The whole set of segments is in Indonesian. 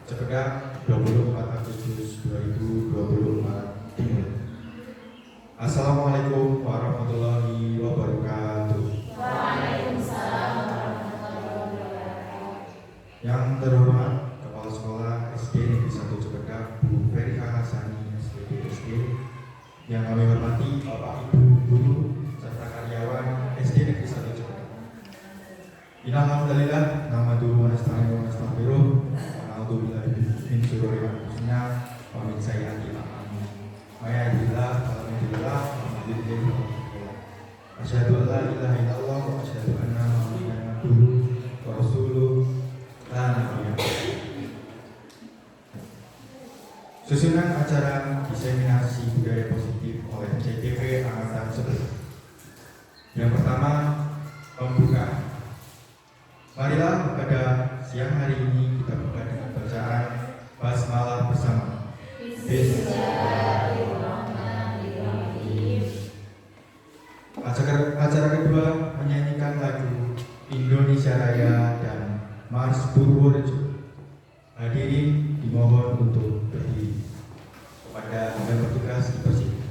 Cipedang 24 Agustus 2024 Timur. Assalamualaikum warahmatullahi wabarakatuh. Waalaikumsalam warahmatullahi wabarakatuh. Yang terhormat Kepala Sekolah SD Negeri 1 Cipedang Bu Ferika Hasani SPDSD, yang kami hormati Bapak Ibu Guru serta karyawan SD Negeri 1 Cipedang. Alhamdulillah, namadu wa nasta'inu wa nastaghfiruh. A'udzubillahi min syururi anfusina wa min sayyiati a'malina. May yahdihillahu fala mudilla lahu wa may yudlil fala hadiya lahu. Asyhadu an la ilaha illallah wa asyhadu anna Muhammadan abduhu wa rasuluh la nabiyya ba'dahu. Susunan acara diseminasi budaya positif oleh CTP Angkatan 11. Yang pertama, pembukaan. Marilah pada siang hari ini kita buka dengan bacaan basmalah bersama. Bismillahirrahmanirrahim. Acara kedua menyanyikan lagu Indonesia Raya dan Mars Purworejo. Hadirin dimohon untuk berdiri. Kepada yang bertugas dipersilakan.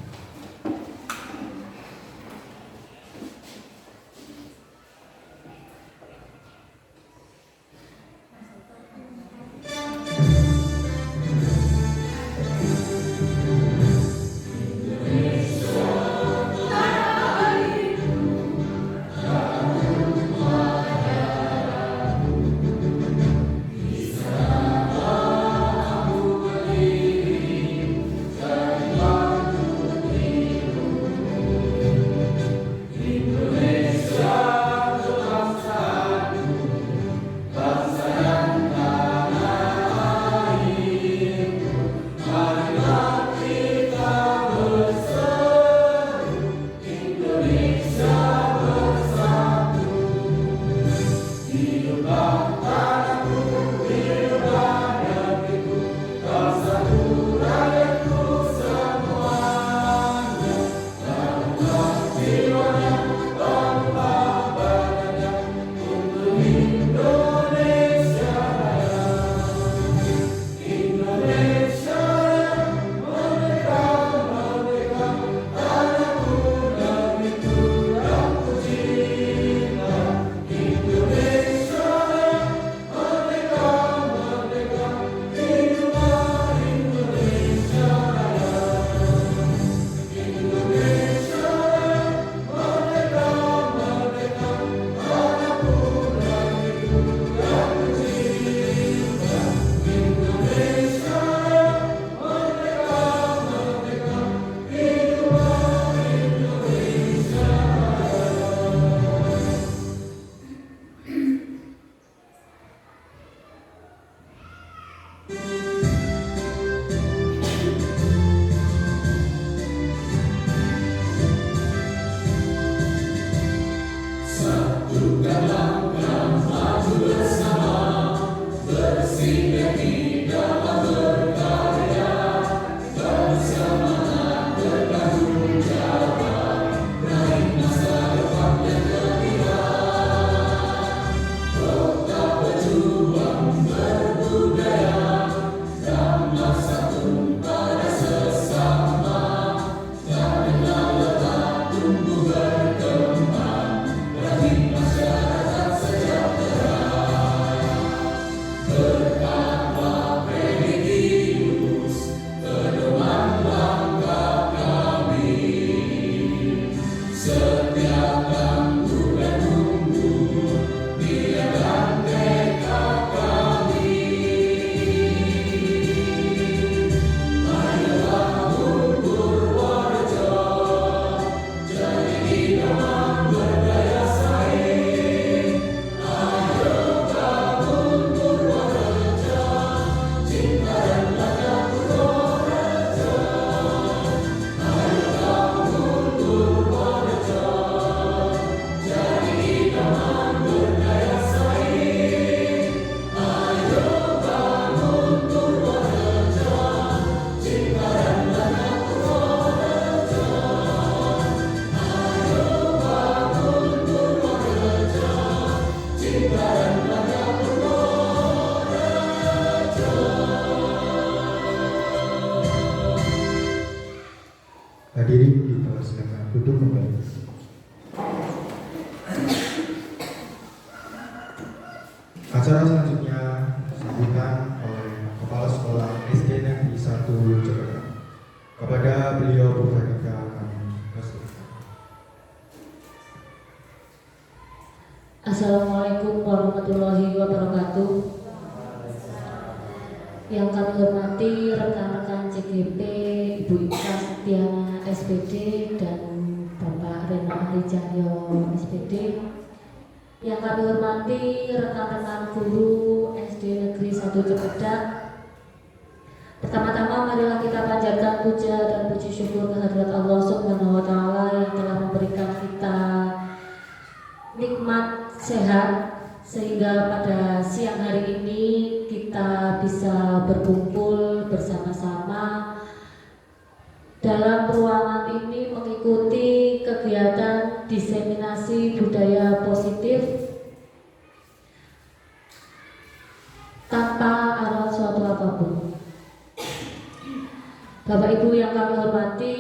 duduk kembali. Acara selanjutnya disampaikan oleh Kepala Sekolah SD Negeri 1 Jakarta. Kepada beliau Purwanika kami persilakan. Assalamualaikum warahmatullahi wabarakatuh. Yang kami hormati rekan-rekan CGP, Ibu Ika Setiana SPD dan Bapak Reno Ari Cahyo SPD. Yang kami hormati rekan-rekan guru SD Negeri 1 Jepedak. Pertama-tama marilah kita panjatkan puja dan puji syukur kehadirat Allah Subhanahu wa taala yang telah memberikan kita nikmat sehat sehingga pada siang hari ini kita bisa berkumpul bersama-sama dalam ruangan ini mengikuti kegiatan diseminasi budaya positif tanpa arah suatu apapun. Bapak Ibu yang kami hormati,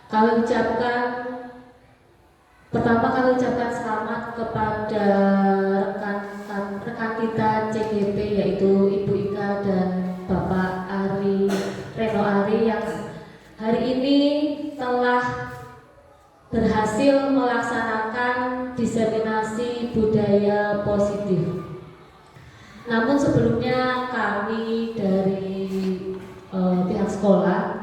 kami ucapkan selamat kepada rekan kita CGP yaitu Ibu Ika dan Bapak Reno Ari yang hari ini telah berhasil melaksanakan diseminasi budaya positif. Namun sebelumnya kami dari pihak sekolah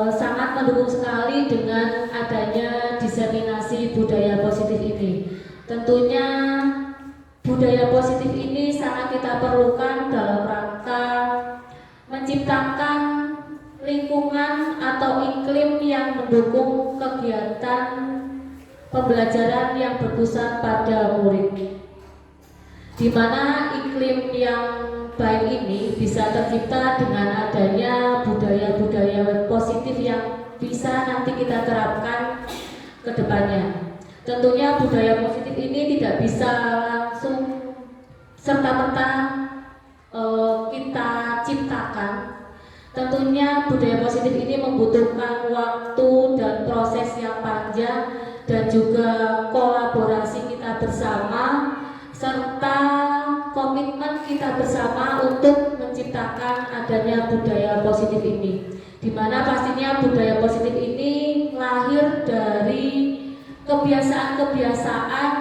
sangat mendukung sekali dengan adanya diseminasi budaya positif ini. Tentunya budaya positif ini sangat kita perlukan dalam rangka menciptakan lingkungan atau iklim yang mendukung kegiatan pembelajaran yang berpusat pada murid, di mana iklim yang baik ini bisa tercipta dengan adanya budaya-budaya positif yang bisa nanti kita terapkan ke depannya. Tentunya budaya positif ini tidak bisa langsung serta-merta kita ciptakan. Tentunya budaya positif ini membutuhkan waktu dan proses yang panjang dan juga kolaborasi kita bersama serta komitmen kita bersama untuk menciptakan adanya budaya positif ini, di mana pastinya budaya positif ini lahir dari kebiasaan-kebiasaan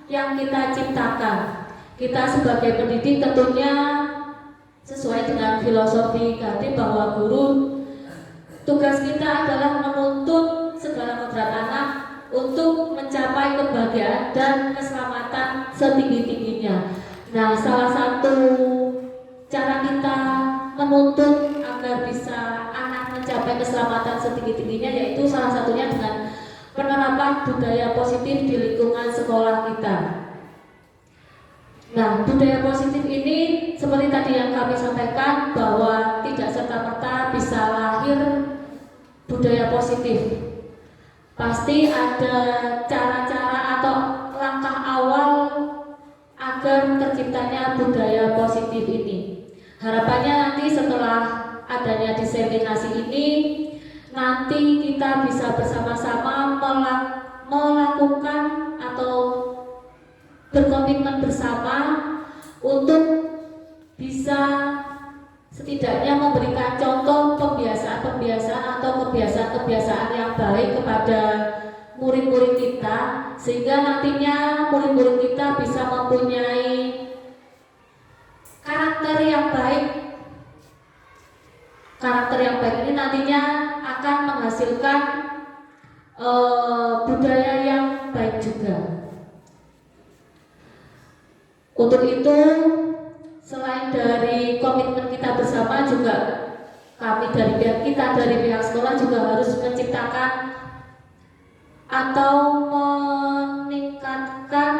yang kita ciptakan. Kita sebagai pendidik tentunya sesuai dengan filosofi KD bahwa guru tugas kita adalah menuntut segala kodrat anak untuk mencapai kebahagiaan dan keselamatan setinggi-tingginya. Nah, salah satu cara kita menuntut agar bisa anak mencapai keselamatan setinggi-tingginya yaitu salah satunya dengan penerapan budaya positif di lingkungan sekolah kita. Nah, budaya positif ini seperti tadi yang kami sampaikan bahwa tidak serta-merta bisa lahir budaya positif. Pasti ada cara-cara atau langkah awal agar terciptanya budaya positif ini. Harapannya nanti setelah adanya diseminasi ini, nanti kita bisa bersama-sama melakukan atau berkomitmen bersama untuk bisa setidaknya memberikan contoh pembiasaan-pembiasaan atau kebiasaan-kebiasaan yang baik kepada murid-murid kita, sehingga nantinya murid-murid kita bisa mempunyai karakter yang baik. Karakter yang baik ini nantinya akan menghasilkan budaya yang baik juga. Untuk itu, selain dari komitmen kita bersama juga kami dari pihak sekolah juga harus menciptakan atau meningkatkan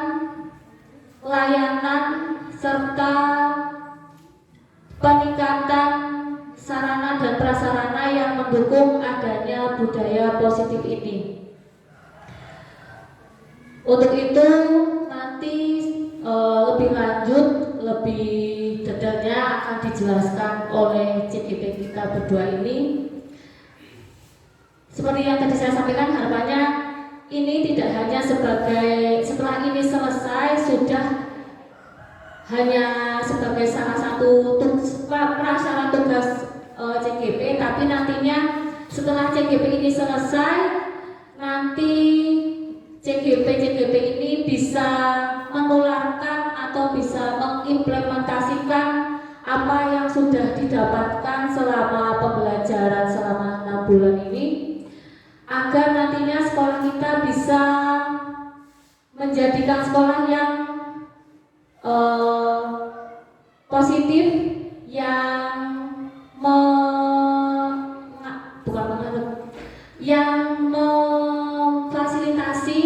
layanan serta peningkatan sarana dan prasarana yang mendukung adanya budaya positif ini. Untuk itu nanti lebih lanjut, lebih detailnya akan dijelaskan oleh CGP kita berdua ini. seperti yang tadi saya sampaikan, harapannya ini tidak hanya sebagai, setelah ini selesai sudah hanya sebagai salah satu prasyarat tugas CGP, tapi nantinya setelah CGP ini selesai, nanti CGP ini bisa menularkan atau bisa mengimplementasikan apa yang sudah didapatkan selama pembelajaran selama 6 bulan ini, agar nantinya sekolah kita bisa menjadikan sekolah yang positif, yang yang memfasilitasi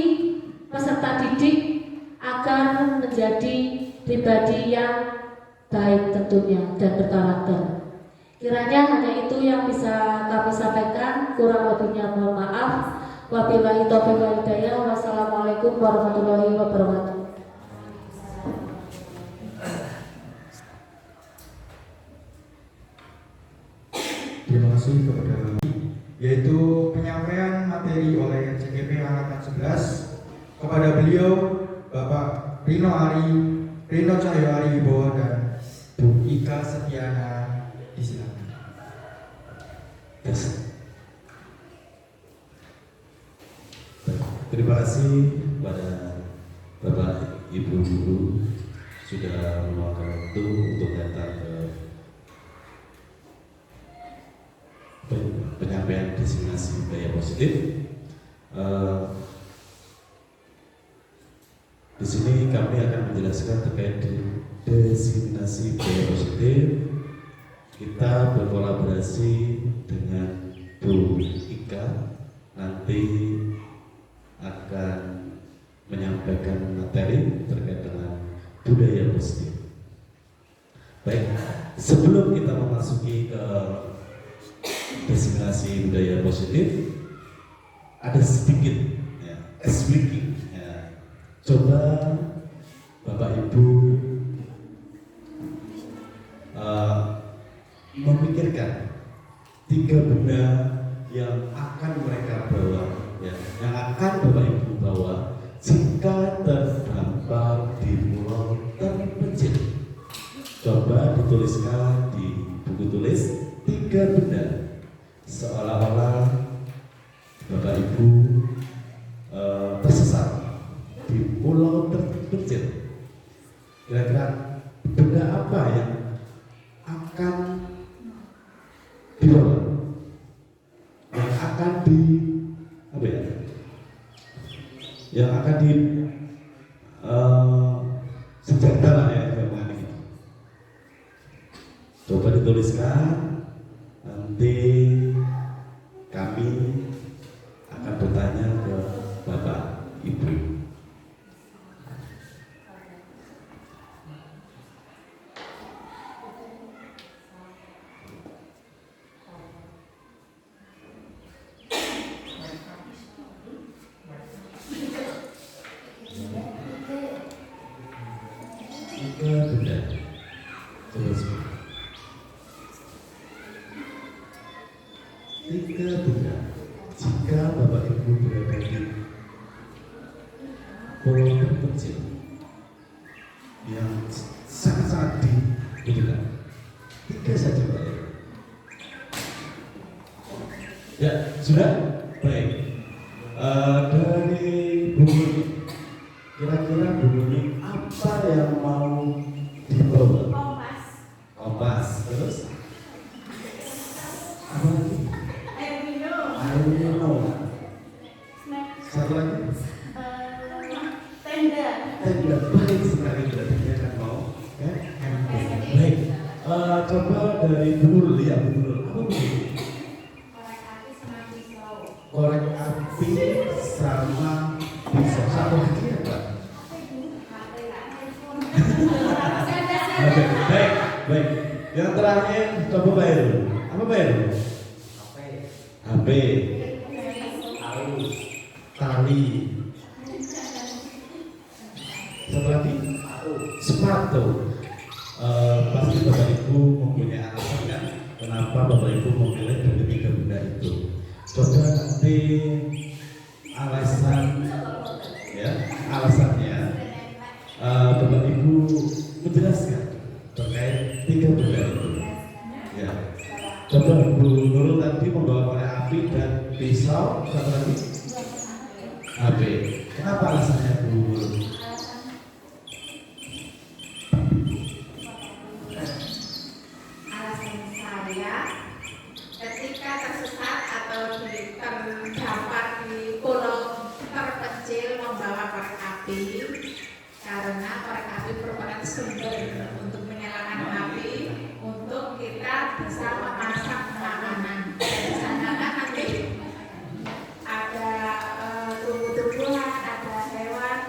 peserta didik agar menjadi pribadi yang baik tentunya dan berkarakter. Kiranya hanya itu yang bisa kami sampaikan, kurang lebihnya mohon maaf. Wabillahi taufiq wal hidayah. Wassalamualaikum warahmatullahi wabarakatuh. Terima kasih kepada yaitu penyampaian materi oleh CGP Angkatan 11 kepada beliau Bapak Rino Cahyo Ari Wibowo dan Bu Ika Setiana, disilakan. Yes. Terima kasih kepada Bapak Ibu Guru sudah meluangkan waktu untuk datang ke penyampaian diseminasi budaya positif. Di sini kami akan menjelaskan terkait diseminasi budaya positif. Kita berkolaborasi dengan Bu Ika, nanti akan menyampaikan materi terkait dengan budaya positif. Baik, sebelum kita memasuki ke diseminasi budaya positif, ada sedikit speaking. Coba Bapak Ibu memikirkan 3 benda yang akan mereka bawa, yang akan Bapak Ibu bawa jika terdampar di pulau terpencil. Coba dituliskan di buku tulis 3 benda, seolah-olah Bapak Ibu tersesat di pulau terpencil. Kira-kira benda apa yang akan dibawa, yang akan yang akan di senjata lah ya, gitu. Coba dituliskan, nanti kami akan bertanya ke Bapak Ibu. Tiga benda jika Bapak Ibu berada di pulau terpencil yang sangat-sangat dibutuhkan. 3 saja Pak. Ya, sudah? Baik. Dari buku kira-kira buku ini apa yang mau dibawa? Kompas. Terus? Apa lagi? Air minum. Satu lagi? Tenda. Baik sekali, berarti dia akan mau baik. Coba dari dulu ya, dulu. Apa dulu? Korek api sama pisau. Satu lagi apa? Oke, baik. Yang terakhir coba bayar. Apa bayar? HP, tali, satu lagi sepatu. Pasti Bapak Ibu mempunyai alasan kan kenapa Bapak Ibu memilih dari 3 benda itu. Coba nanti alasannya Bapak Ibu menjelaskan terkait 3 benda itu. Ya. Coba Bu Nurul tadi membawa korek api dan pisau, satu lagi HP. Kenapa alasannya Bu Nurul? Alasan saya ketika tersesat atau terdampar di pulau terpencil membawa korek api, karena korek api merupakan sumber untuk menyalakan api untuk kita bisa memasak makanan. Dan di sana kan nanti ada tumbuh-tumbuhan, ada hewan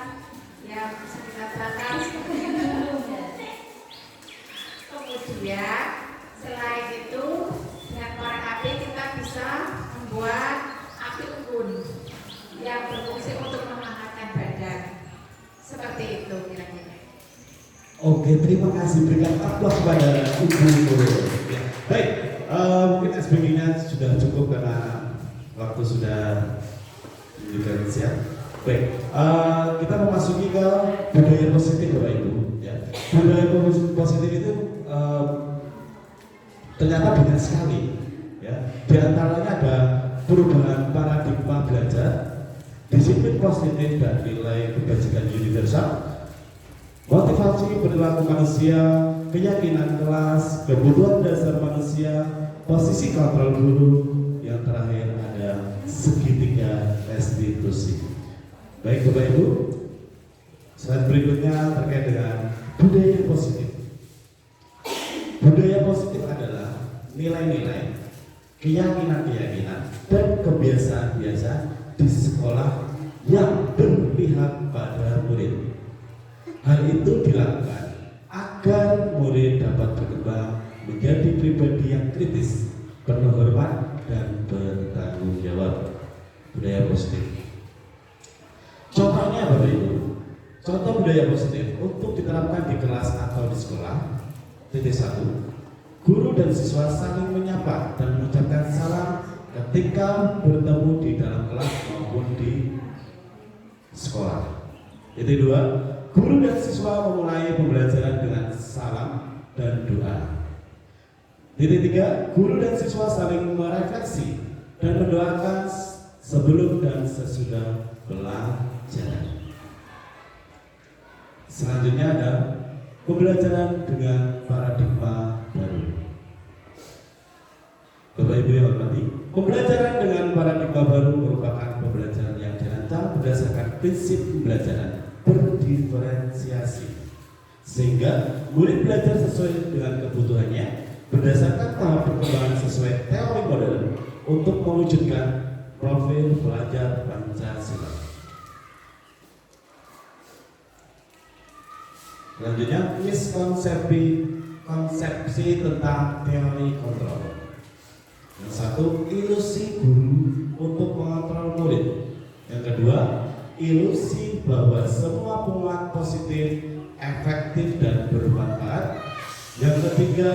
yang bisa kita bakar seperti itu. Kemudian selain itu dengan korek api kita bisa membuat api unggun yang berfungsi untuk menghangatkan badan. Seperti itu kira-kira. Oke, terima kasih. Berikan aplaus kepada Ibu Nurul. Ya. Baik, mungkin SBG-nya sudah cukup karena waktu sudah menunjukkan siap. Baik, kita memasuki ke budaya positif Bapak Ibu. Ya. Budaya positif itu ternyata banyak sekali. Ya. Di antaranya ada perubahan paradigma belajar, disiplin positif dan nilai kebajikan universal, motivasi perilaku manusia, keyakinan kelas, kebutuhan dasar manusia, posisi kontrol guru, yang terakhir ada segitiga restitusi. Baik Bapak Ibu, slide berikutnya terkait dengan budaya positif. Budaya positif adalah nilai-nilai, keyakinan-keyakinan, dan kebiasaan-kebiasaan di sekolah yang berpihak pada murid. Hal itu dilakukan agar murid dapat berkembang menjadi pribadi yang kritis, penuh hormat, dan bertanggung jawab. Budaya positif. Contohnya Bapak Ibu, contoh budaya positif untuk diterapkan di kelas atau di sekolah. Titik 1, guru dan siswa saling menyapa dan mengucapkan salam ketika bertemu di dalam kelas maupun di sekolah. Titik 2, guru dan siswa memulai pembelajaran dengan salam dan doa. Titik 3, guru dan siswa saling merefleksi dan mendoakan sebelum dan sesudah belajar. Selanjutnya ada pembelajaran dengan paradigma baru. Bapak Ibu yang hormati, pembelajaran dengan paradigma baru merupakan pembelajaran yang dirancang berdasarkan prinsip pembelajaran berdiferensiasi, sehingga murid belajar sesuai dengan kebutuhannya berdasarkan tahap perkembangan sesuai teori modern untuk mewujudkan profil pelajar Pancasila. Selanjutnya, miskonsepsi tentang teori kontrol. Yang satu, ilusi guru untuk mengontrol murid. Yang kedua, ilusi bahwa semua penguat positif, efektif, dan bermanfaat. Yang ketiga,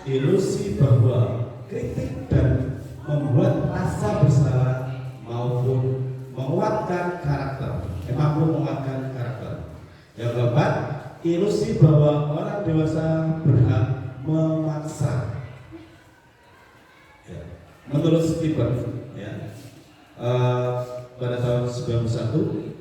ilusi bahwa kritik dan membuat rasa bersalah maupun menguatkan karakter. Mampu menguatkan karakter. Yang keempat, ilusi bahwa orang dewasa berhak memaksa. Ya. Menurut Stephen, ya, pada tahun 91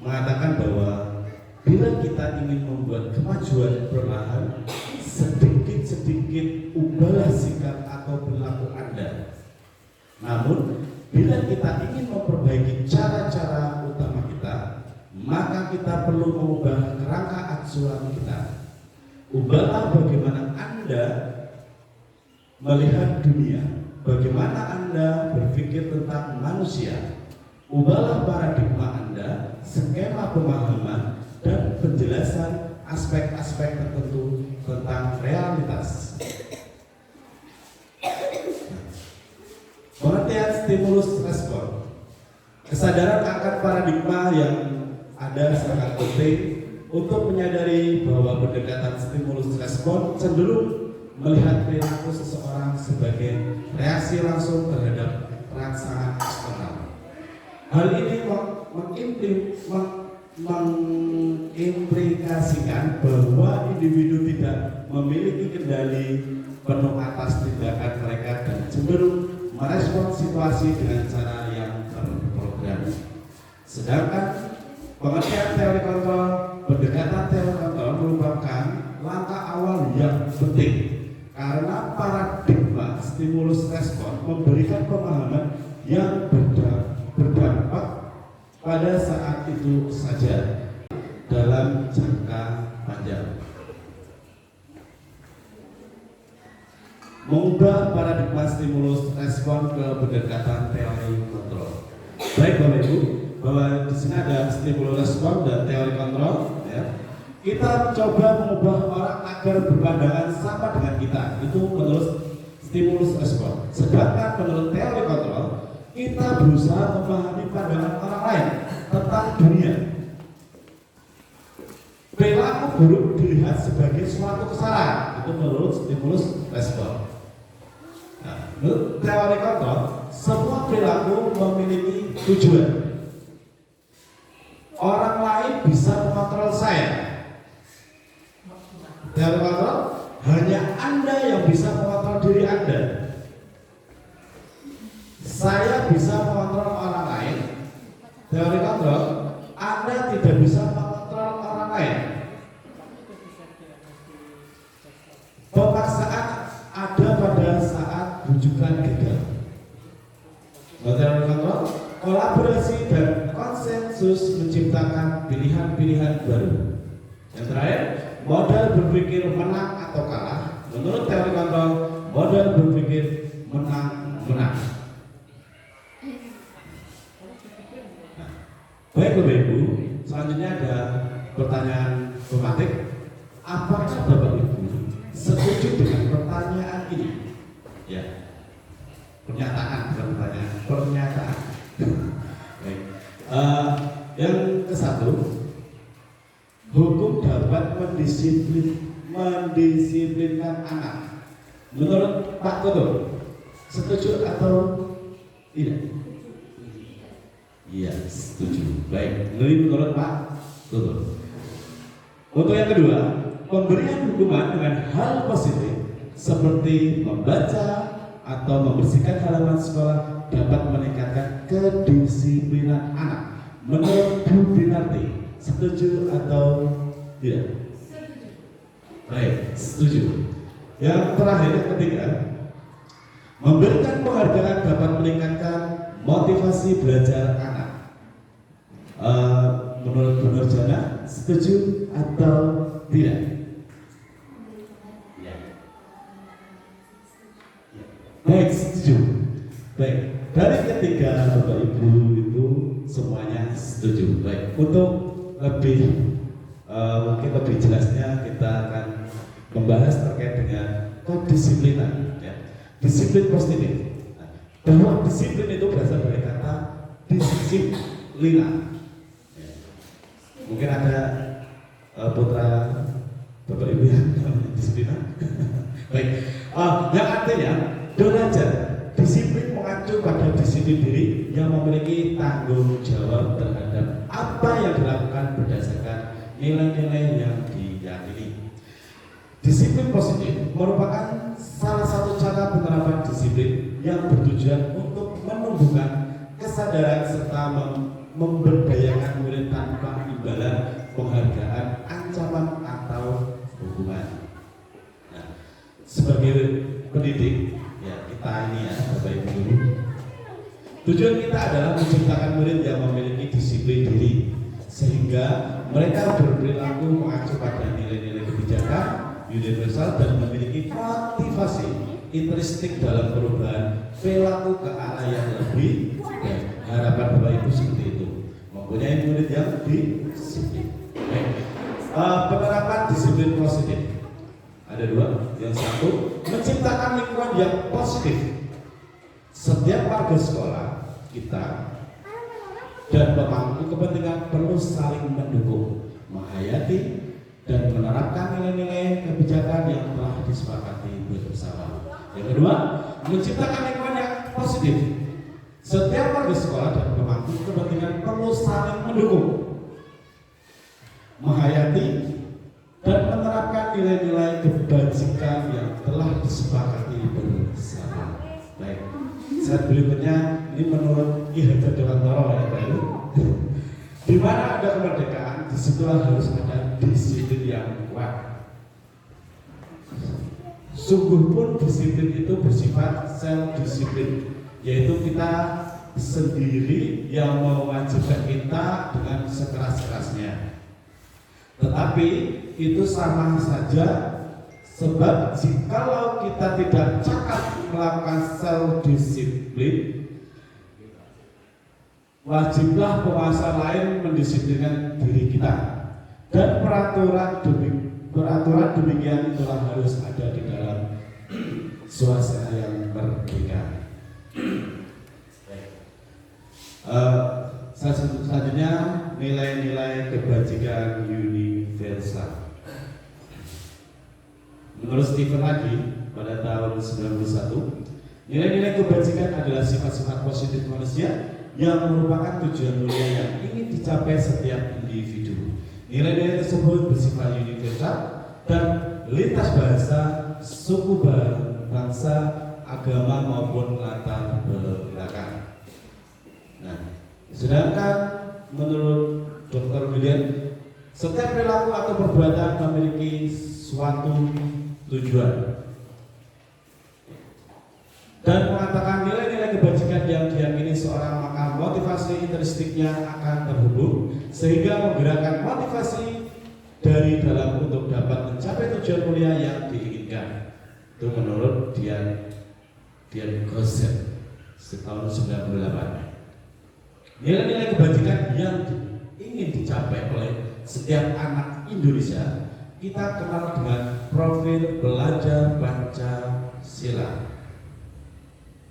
mengatakan bahwa bila kita ingin membuat kemajuan perlahan, sedikit-sedikit ubahlah sikap atau perilaku Anda. Namun, bila kita ingin memperbaiki cara-cara utama kita, maka kita perlu mengubah kerangka acuan kita. Ubahlah bagaimana Anda melihat dunia, bagaimana Anda berpikir tentang manusia. Ubahlah paradigma Anda, skema pemahaman, dan penjelasan aspek-aspek tertentu tentang realitas. Pengertian stimulus respon. Kesadaran akan paradigma yang ada sangat penting untuk menyadari bahwa pendekatan stimulus respon cenderung melihat perilaku seseorang sebagai reaksi langsung terhadap rangsangan eksternal. Hal ini mengimplikasikan bahwa individu tidak memiliki kendali penuh atas tindakan mereka dan cenderung merespon situasi dengan cara yang terprogram. Sedangkan pengertian teori kontrol, pendekatan teori kontrol merupakan langkah awal yang penting karena paradigma stimulus respon memberikan pemahaman yang berdampak pada saat itu saja dalam jangka panjang. Mengubah paradigma stimulus respon ke pendekatan teori kontrol. Baik Bapak Ibu, bahwa di sini ada stimulus respon dan teori kontrol, ya. Kita coba mengubah orang agar berpandangan sama dengan kita. Itu menurut stimulus respon. Sedangkan menurut teori kontrol, kita berusaha memahami pandangan orang lain tentang dunia. Perilaku buruk dilihat sebagai suatu kesalahan. Itu menurut stimulus respon. Nah, menurut teori kontrol, semua perilaku memiliki tujuan. Orang lain bisa mengontrol saya. Teori kontrol, hanya Anda yang bisa mengontrol diri Anda. Saya bisa mengontrol orang lain. Teori kontrol, Anda tidak bisa mengontrol orang lain. Pemaksaan ada pada saat rujukan gagal. Teori kontrol, kolaborasi dan konsensus menciptakan pilihan-pilihan baru. Yang terakhir, modal berpikir menang atau kalah. Menurut teori kontrol, modal berpikir menang-menang. Nah, baik Bapak Ibu, selanjutnya ada pertanyaan tematik. Apakah Bapak Ibu setuju dengan pertanyaan ini? Ya, pernyataan bukan pertanyaan, pernyataan. Baik. Yang ke-1, hukum dapat mendisiplinkan anak. Menurut Pak Toto, setuju atau tidak? Iya, setuju. Baik, menurut Pak Toto. Untuk yang kedua, pemberian hukuman dengan hal positif seperti membaca atau membersihkan halaman sekolah dapat meningkatkan kedisiplinan anak. Menurut Bu Dinarti, setuju atau tidak? Setuju. Baik, setuju. Yang terakhir, yang ketiga, memberikan penghargaan dapat meningkatkan motivasi belajar anak. Menurut Bu Nurjana, setuju atau tidak? Ya. Baik, setuju. Baik, dari ketiga Bapak Ibu itu semuanya setuju. Baik, untuk mungkin lebih jelasnya kita akan membahas terkait dengan kedisiplinan, ya. Disiplin positif. Nah, bahwa disiplin itu berasal dari kata disiplina. Ya. Mungkin ada putra Bapak Ibu yang namanya disiplina. Baik, yang artinya belajar disiplin mengacu pada disiplin diri yang memiliki tanggung jawab terhadap apa yang dilakukan berdasarkan nilai-nilai yang diyakini. Disiplin positif merupakan salah satu cara penerapan disiplin yang bertujuan untuk menumbuhkan kesadaran serta memberdayakan murid tanpa imbalan, penghargaan, ancaman atau hukuman. Nah, sebagai pendidik, ya kita ini ya Bapak Ibu guru, tujuan kita adalah menciptakan murid yang memiliki disiplin diri sehingga mereka berperilaku mengacu pada nilai-nilai kebijakan universal dan memiliki motivasi intrinsik dalam perubahan perilaku ke arah yang lebih baik. Harapan Bapak Ibu seperti itu, mempunyai murid yang disiplin. Penerapan disiplin positif ada dua. Yang satu, menciptakan lingkungan yang positif. Setiap warga sekolah kita dan pemangku kepentingan perlu saling mendukung, menghayati dan menerapkan nilai-nilai kebijakan yang telah disepakati Yang kedua, menciptakan lingkungan yang positif. Setiap warga sekolah dan pemangku kepentingan perlu saling mendukung, menghayati, dan menerapkan nilai-nilai kebajikan yang telah disepakati bersama. Baik, slide berikutnya ini menurut Ki Hajar Dewantara ya Pak Ibu. Di mana ada kemerdekaan, di situ harus ada disiplin yang kuat. Sungguh pun disiplin itu bersifat self disiplin, yaitu kita sendiri yang mewajibkan kita dengan sekeras-kerasnya. Tetapi itu sama saja, sebab jikalau kita tidak cakap melakukan self disiplin, wajiblah penguasa lain mendisiplinkan diri kita, dan peraturan demikian itulah harus ada di dalam suasana yang merdeka. Selanjutnya nilai-nilai kebajikan universal. Menurut Stephen lagi pada tahun 91, nilai-nilai kebajikan adalah sifat-sifat positif manusia yang merupakan tujuan mulia yang ingin dicapai setiap individu. Nilai-nilai tersebut bersifat universal dan lintas bahasa, suku, bangsa, agama maupun latar belakang. Nah, sedangkan menurut Dr. William, setiap perilaku atau perbuatan memiliki suatu tujuan, dan mengatakan nilai-nilai kebajikan yang diyakini seorang, maka motivasi intrinstiknya akan terhubung sehingga menggerakkan motivasi dari dalam untuk dapat mencapai tujuan mulia yang diinginkan. Itu menurut Dian Gosen tahun 98. Nilai-nilai kebajikan yang ingin dicapai oleh setiap anak Indonesia kita kenal dengan profil belajar Pancasila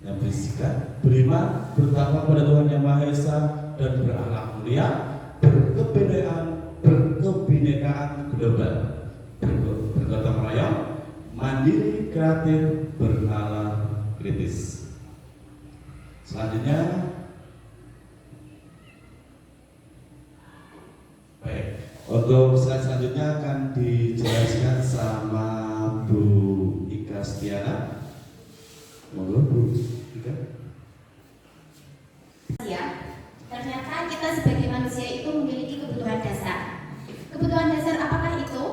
yang berisikan beriman, bertakwa pada Tuhan Yang Maha Esa, dan berakhlak mulia, berkebinekaan global, bergotong royong, mandiri, kreatif, bernalar kritis. Selanjutnya, baik, untuk slide selanjutnya akan dijelaskan sama Bu Ika Setiana. Monggo Bu Ika. Ya, ternyata kita sebagai manusia itu memiliki kebutuhan dasar. Kebutuhan dasar apakah itu?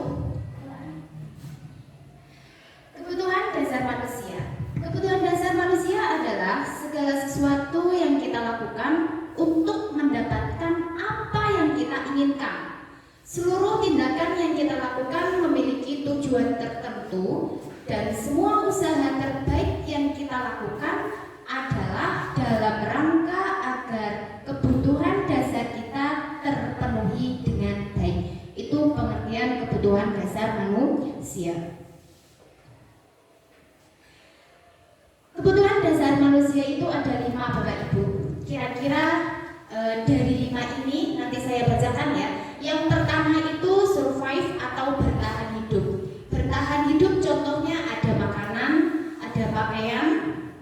Kebutuhan dasar manusia. Kebutuhan dasar manusia adalah segala sesuatu yang kita lakukan untuk mendapatkan apa yang kita inginkan. Seluruh tindakan yang kita lakukan memiliki tujuan tertentu, dan semua usaha terbaik yang kita lakukan adalah dalam rangka agar kebutuhan dasar kita terpenuhi dengan baik. Itu pengertian kebutuhan dasar manusia. Kebutuhan dasar manusia itu ada 5, Bapak Ibu. Kira-kira dari 5 ini nanti saya bacakan ya. Yang pertama itu survive atau bertahan hidup. Bertahan hidup contohnya ada makanan, ada pakaian,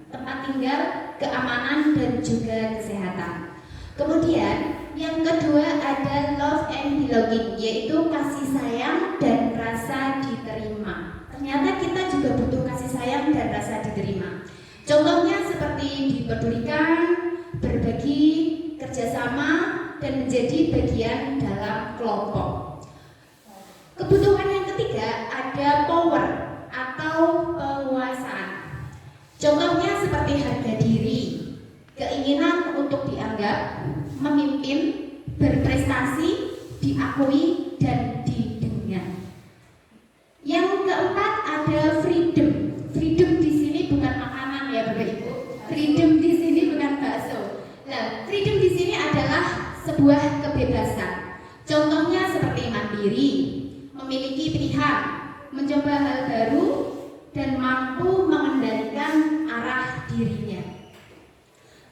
tempat tinggal, keamanan, dan juga kesehatan. Kemudian yang kedua ada love and belonging, yaitu kasih sayang dan rasa diterima. Ternyata kita juga butuh kasih sayang dan rasa diterima. Contohnya seperti dipedulikan, berbagi, kerjasama, dan menjadi bagian dalam kelompok. Kebutuhan yang ketiga ada power atau penguasaan. Contohnya seperti harga diri, keinginan untuk dianggap, memimpin, berprestasi, diakui, dan didengar. Yang keempat ada freedom. Freedom di sini bukan makanan ya Bapak Ibu. Freedom di sini bukan bakso. Nah, freedom di sini adalah sebuah kebebasan. Contohnya seperti mandiri, memiliki pilihan, mencoba hal baru, dan mampu mengendalikan arah dirinya.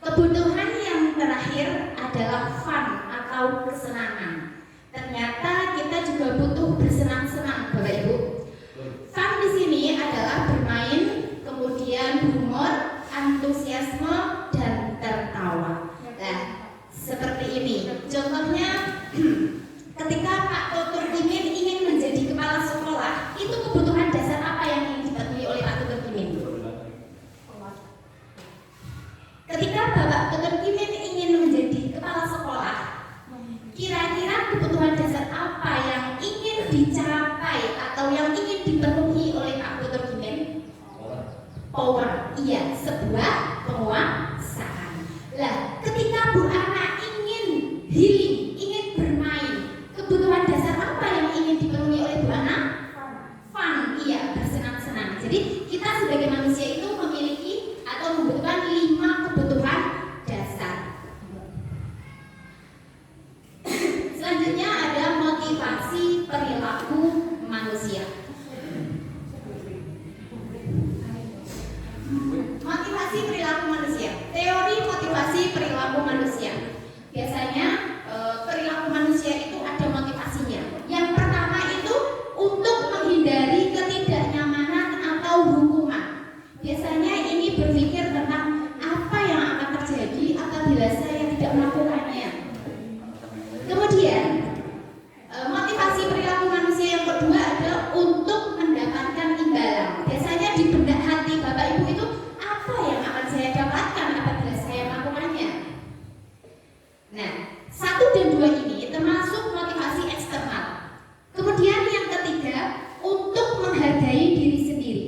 Kebutuhan yang terakhir adalah fun atau kesenangan. Ternyata kita juga Iya, sebuah penguasaan. Lah, ketika Bu Ana ingin healing, ingin bermain, kebutuhan dasar apa yang ingin dipenuhi oleh Bu Ana? Fun, iya, bersenang-senang. Jadi kita sebagai manusia itu memiliki atau membutuhkan 5 kebutuhan dasar. Selanjutnya ada motivasi perilaku manusia. Motivasi perilaku manusia. Teori motivasi perilaku manusia. Biasanya perilaku manusia itu ada motivasinya. Yang pertama itu untuk menghindari ketidaknyamanan atau hukuman. Biasanya ini berpikir tentang apa yang akan terjadi apabila saya tidak melakukannya. Kemudian motivasi perilaku manusia yang kedua adalah untuk mendapatkan imbalan. Biasanya di benak hati Bapak Ibu itu apa yang akan saya dapatkan apabila saya melakukannya. Nah, 1 dan 2 ini termasuk motivasi eksternal. Kemudian yang ketiga, untuk menghargai diri sendiri.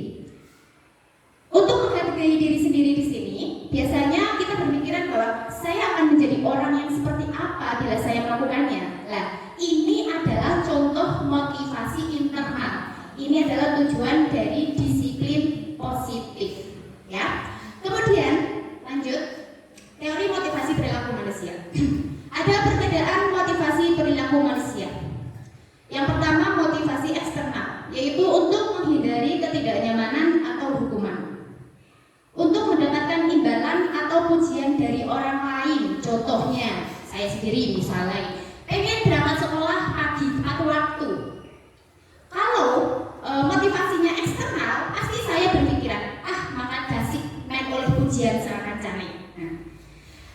Untuk menghargai diri sendiri di sini, biasanya kita berpikiran bahwa saya akan menjadi orang yang seperti apa bila saya melakukannya. Nah, ini adalah contoh motivasi internal. Ini adalah tujuan dari disiplin positif. Ya. Kemudian lanjut, teori motivasi perilaku manusia. Ada perbedaan motivasi perilaku manusia. Yang pertama, motivasi eksternal, yaitu untuk menghindari ketidaknyamanan atau hukuman, untuk mendapatkan imbalan atau pujian dari orang lain. Contohnya, saya sendiri misalnya pengen berangkat sekolah pagi atau waktu. Kalau motivasinya eksternal, pasti saya berpikiran, makan basi main oleh pujian serahkan cane.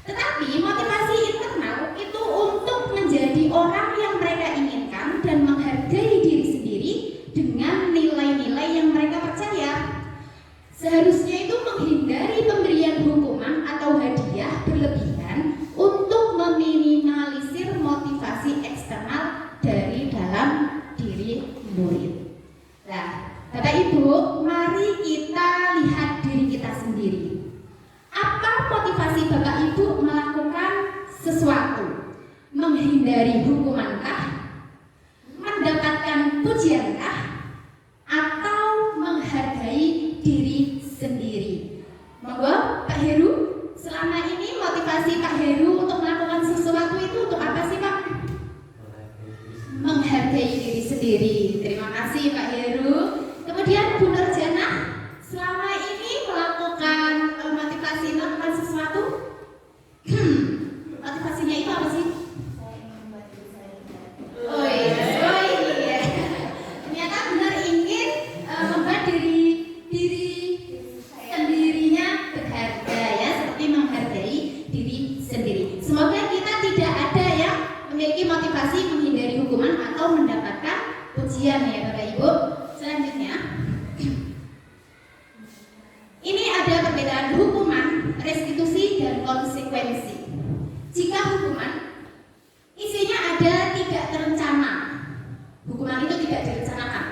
Tetapi motivasi internal itu untuk menjadi orang yang mereka inginkan dan menghargai diri sendiri dengan nilai-nilai yang mereka percaya. Seharusnya itu menghindari pemberian hukuman atau hadiah berlebihan untuk meminimalisir motivasi eksternal dari dalam diri murid. Nah, Bapak Ibu, mari kita lihat diri kita sendiri. Apa motivasi Bapak Ibu melakukan sesuatu? Menghindari hukumankah? Mendapatkan pujiankah? Atau menghargai diri sendiri? Monggo Pak Heru, selama ini motivasi Pak Heru untuk melakukan sesuatu itu untuk apa sih Pak? Menghargai diri sendiri. Terima kasih Pak Heru. Kemudian Bu Nurjana, selama ini melakukan motivasi melakukan sesuatu, motivasinya itu apa sih? Oh iya. Ternyata benar ingin membuat diri sendirinya berharga, ya, seperti menghargai diri sendiri. Semoga kita tidak ada yang memiliki motivasi menghindari hukuman atau mendapatkan pujian, ya Bapak Ibu. Selanjutnya, ini ada perbedaan hukuman, restitusi, dan konsekuensi. Jika hukuman isinya ada tidak terencana, hukuman itu tidak direncanakan,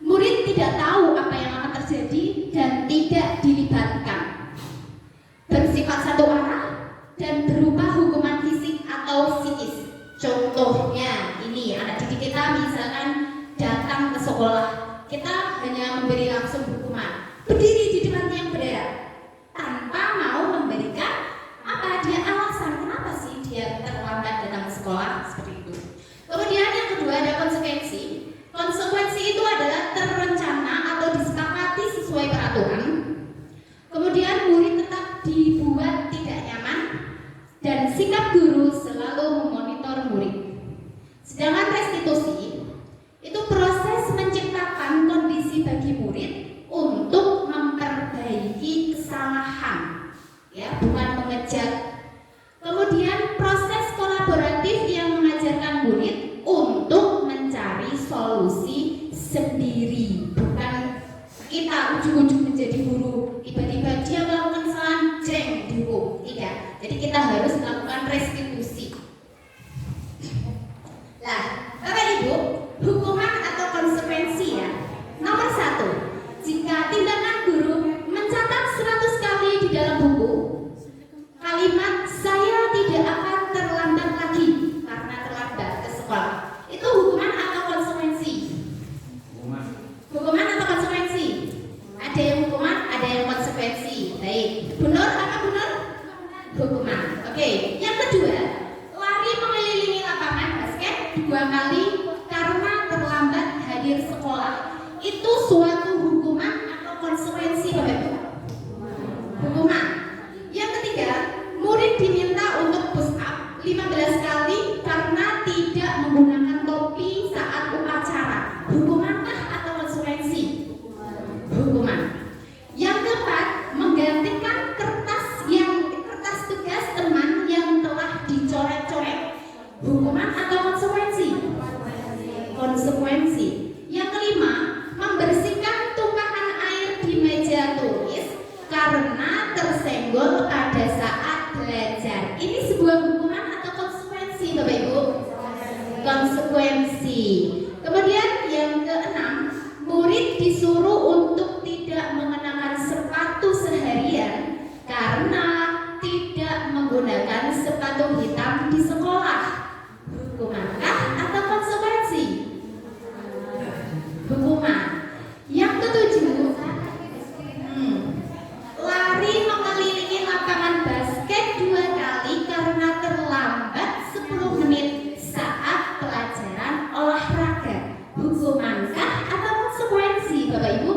murid tidak tahu apa yang akan terjadi dan tidak dilibatkan, bersifat satu arah, dan berupa hukuman fisik atau psikis. Contohnya ini, anak didik kita misalkan datang ke sekolah, kita hanya memberi langsung hukuman, berdiri di depan tiang bendera tanpa mau memberikan dia alasan kenapa sih dia terlambat datang ke sekolah, seperti itu. Kemudian yang kedua ada konsekuensi. Konsekuensi itu adalah terencana atau disepakati sesuai peraturan. Kemudian murid tetap dibuat tidak nyaman dan sikap guru selalu memonitor murid. Sedangkan restitusi itu proses menciptakan kondisi bagi murid untuk memperbaiki kesalahan, ya, bukan mengejar. Kemudian proses kolaboratif yang mengajarkan murid untuk mencari solusi sendiri, bukan kita ujung-ujung menjadi guru, tiba-tiba dia melakukan kesalahan, jeng, dihukum. Tidak. Jadi kita harus melakukan restitusi. Nah, Bapak Ibu, hukuman atau konsekuensi, ya. Nomor 1, jika tindakan guru kali karena terlambat hadir sekolah, itu suatu hukuman atau konsekuensi Bapak Ibu? Hukuman. Yang ketiga, murid diminta untuk push up 15 kali karena tidak menggunakan topi saat upacara. Hukumankah atau konsekuensi? Hukuman. Yang keempat, menggantikan kertas tugas teman yang telah dicoret-coret. Hukuman atau konsekuensi? Konsekuensi. Yang kelima, membersihkan tumpahan air di meja tulis karena tersenggol pada saat belajar. Ini sebuah hukuman atau konsekuensi Bapak Ibu? Konsekuensi. Kemudian yang keenam, murid disuruh untuk tidak mengenakan sepatu seharian karena tidak menggunakan sepatu hitam di sekolah. Hukumankah atau konsekuensi? Hukuman. Yang ketujuh, lari mengelilingi lapangan basket 2 kali karena terlambat 10 menit saat pelajaran olahraga. Hukumankah atau konsekuensi Bapak Ibu?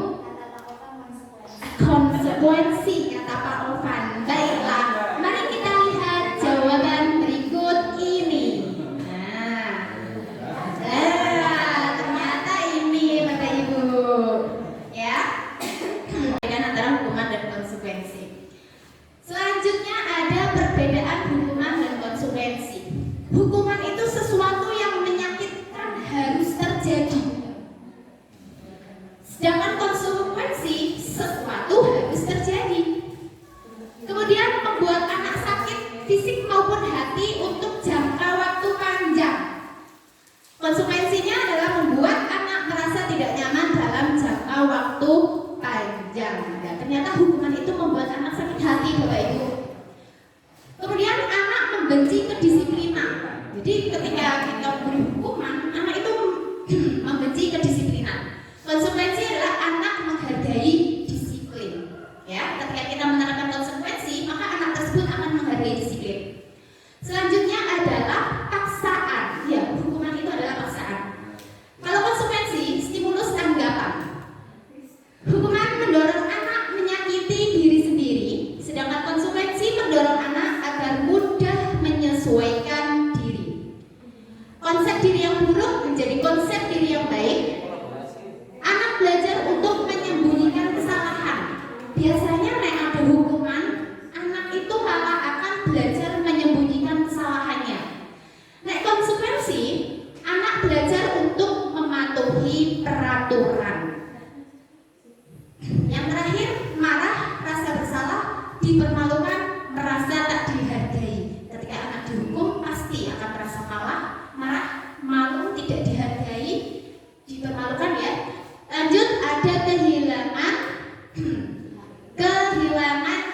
Konsekuensi kata Pak Ovan. Baiklah, mari kita lihat jawaban berikut ini. Ternyata ini Bapak Ibu, ya. Perbedaan antara hukuman dan konsekuensi. Selanjutnya ada perbedaan hukuman dan konsekuensi. Hukuman itu sesuatu yang menyakitkan harus terjadi. Sedangkan konsekuensi sesuatu harus terjadi. Kemudian membuat anak sakit fisik maupun hati untuk jangka waktu panjang. Konsekuensinya adalah membuat anak merasa tidak nyaman dalam jangka waktu panjang. Dan ternyata hukuman itu membuat anak sakit hati Bapak Ibu. Kemudian anak membenci kedisiplinan. Jadi ketika kita beri hukuman, anak itu membenci kedisiplinan. Konsekuensi adalah anak menghargai disiplin. Ya, ketika kita menerapkan konsekuensi, maka anak tersebut akan menghargai disiplin. Selanjutnya adalah paksaan. Ya, hukuman itu adalah paksaan. Kalau konsekuensi, stimulus tanggapan. Hukuman mendorong anak menyakiti diri sendiri, sedangkan konsekuensi mendorong anak agar mudah menyesuaikan diri. Konsep diri yang buruk menjadi konsep diri yang baik. Anak belajar untuk menyembunyikan kesalahan. Biasanya nek ada hukuman, anak itu malah akan belajar menyembunyikan kesalahannya. Nek konsekuensi, anak belajar untuk mematuhi peraturan. Yang terakhir, marah, rasa bersalah, dipermalukan, merasa tak dihargai. Ketika anak dihukum, pasti akan merasa marah, malu, tidak dihargai, dipermalukan ya. Lanjut, ada kehilangan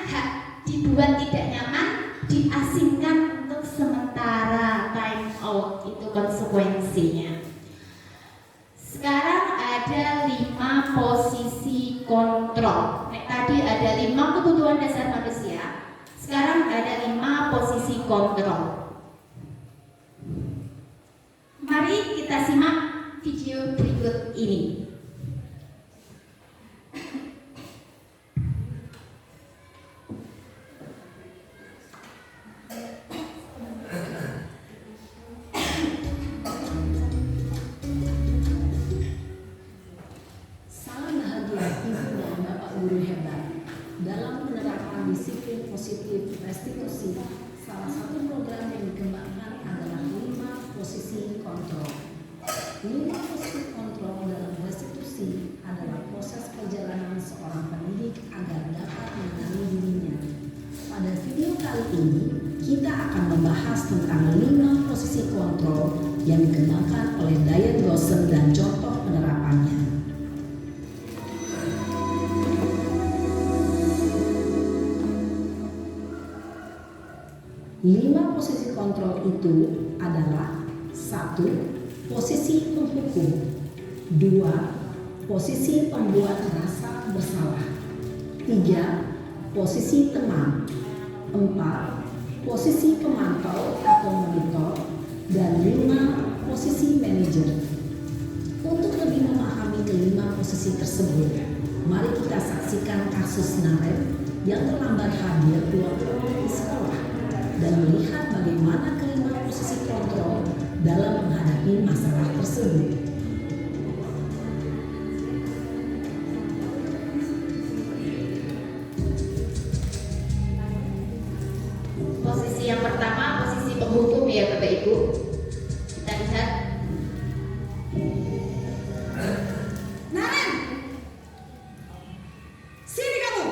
hak, dibuat tidak nyaman, diasingkan untuk sementara, time out, itu konsekuensinya. Sekarang ada 5 posisi kontrol. Tadi ada 5 kebutuhan dasar manusia. Sekarang ada 5 posisi kontrol. Mari kita simak video berikut ini. Salam bahagia Ibu dan Bapak Guru hebat. Dalam penerapan disiplin positif restitusi, salah satu program yang dikembangkan adalah 5 posisi kontrol. 5 posisi kontrol dalam restitusi adalah proses perjalanan seorang pendidik agar dapat mengenali dirinya. Pada video kali ini, kita akan membahas tentang 5 posisi kontrol yang dikembangkan oleh Diane Lawson dan contoh penerapannya. 5 posisi kontrol itu adalah 1. Posisi penghukum, 2. Posisi pembuat rasa bersalah, 3. Posisi teman, 4. Posisi pemantau atau monitor, dan 5. posisi manajer. Untuk lebih memahami kelima posisi tersebut, mari kita saksikan kasus Naren yang terlambat hadir pulang di sekolah dan melihat bagaimana kelima posisi kontrol dalam menghadapi masalah tersebut. Posisi yang pertama, posisi penghukum ya Bapak Ibu. Kita lihat. Naren, sini kamu.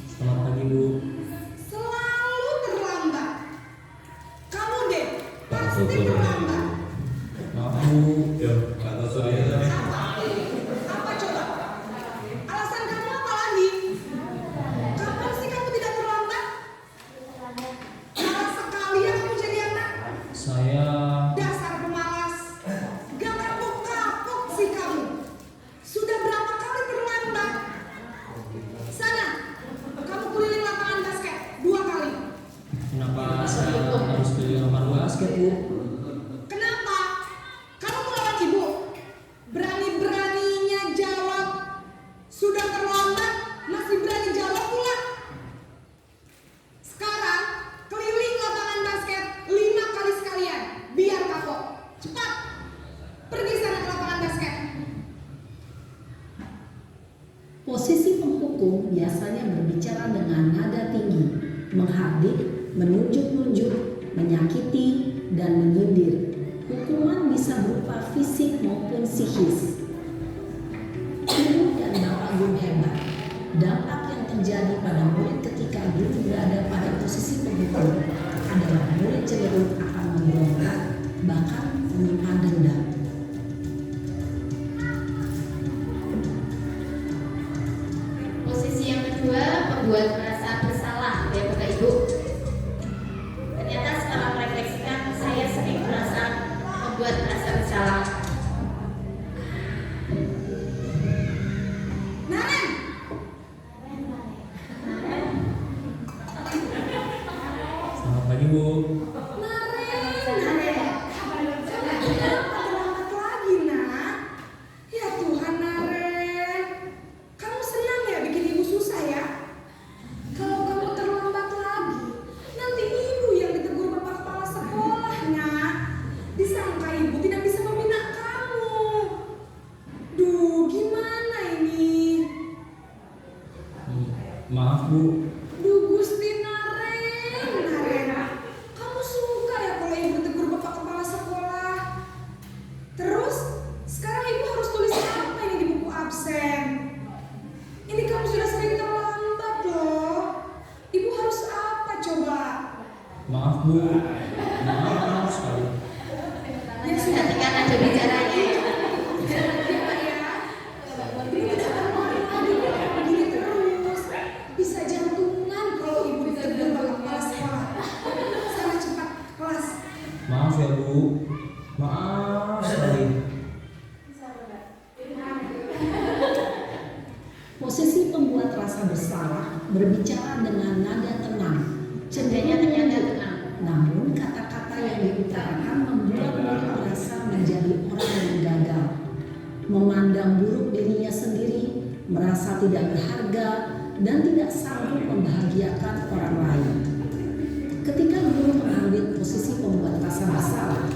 Selamat pagi Bu. Selalu terlambat. Kamu deh, pasti Betul. terlambat. Maaf Bu. Ya, kata saya. Apa coba? Alasan kamu apa lagi? Kapan sih kamu tidak terlambat? Malas sekali ya kamu jadi anak. Saya Dasar pemalas. Gak kapok-kapok sih kamu. Sudah berapa kali terlambat? Sana, kamu keliling lapangan basket 2 kali. kenapa saya harus pilih lapangan basket Bu? Kenapa? Kamu melawan ibu. Berani-beraninya jawab. Sudah terlambat, masih berani jawab pula. Sekarang, keliling lapangan basket 5 kali sekalian. Biar kapok. Cepat. Pergi sana ke lapangan basket. Posisi penghukum biasanya berbicara dengan nada tinggi, menghardik, menunjuk-nunjuk, menyakiti, dan menyindir. Hukuman bisa berupa fisik maupun psikis. Ibu dan bapak guru hebat. Dampak yang terjadi pada murid ketika guru berada pada posisi penghukum adalah murid cenderung akan memberontak, bahkan menyimpan dendam. Posisi yang kedua, membuat merasa bersalah ya Bapak Ibu. Ternyata setelah merefleksikan, saya sering merasa membuat merasa bersalah. Naren, Selamat pagi Bu. Naren. Kenapa terlambat lagi, nak? Ya Tuhan, Naren. Kamu senang ya bikin ibu susah ya? Kalau kamu terlambat lagi, nanti ibu yang ditegur bapak kepala sekolah, nak. Disangka ibu tidak bisa membina kamu. Duh, gimana ini? Maaf Bu. Duh, Gusti Naren. Kamu suka ya kalau ibu tegur bapak kepala sekolah? Terus, sekarang ibu harus tulis apa ini di buku absen? Ini kamu sudah sering terlambat loh. Ibu harus apa coba? Maaf Bu. Maaf sekali. Ya sudah, Perhatikan ada bicaranya. ya Pak ya. Ibu tidak akan marah lagi kalau begini terus. Bisa jantungan kalau ibu ditegur bapak kepala sekolah. Sana cepat kelas. Maaf ya Bu. Maaf sekali. Posisi pembuat rasa bersalah berbicara dengan nada tenang, cenderung menyenangkan. Namun kata-kata yang diutarakan membuat murid merasa menjadi orang yang gagal, memandang buruk dirinya sendiri, merasa tidak berharga, dan tidak sanggup membahagiakan orang lain. Ketika guru mengambil posisi pembuat rasa bersalah,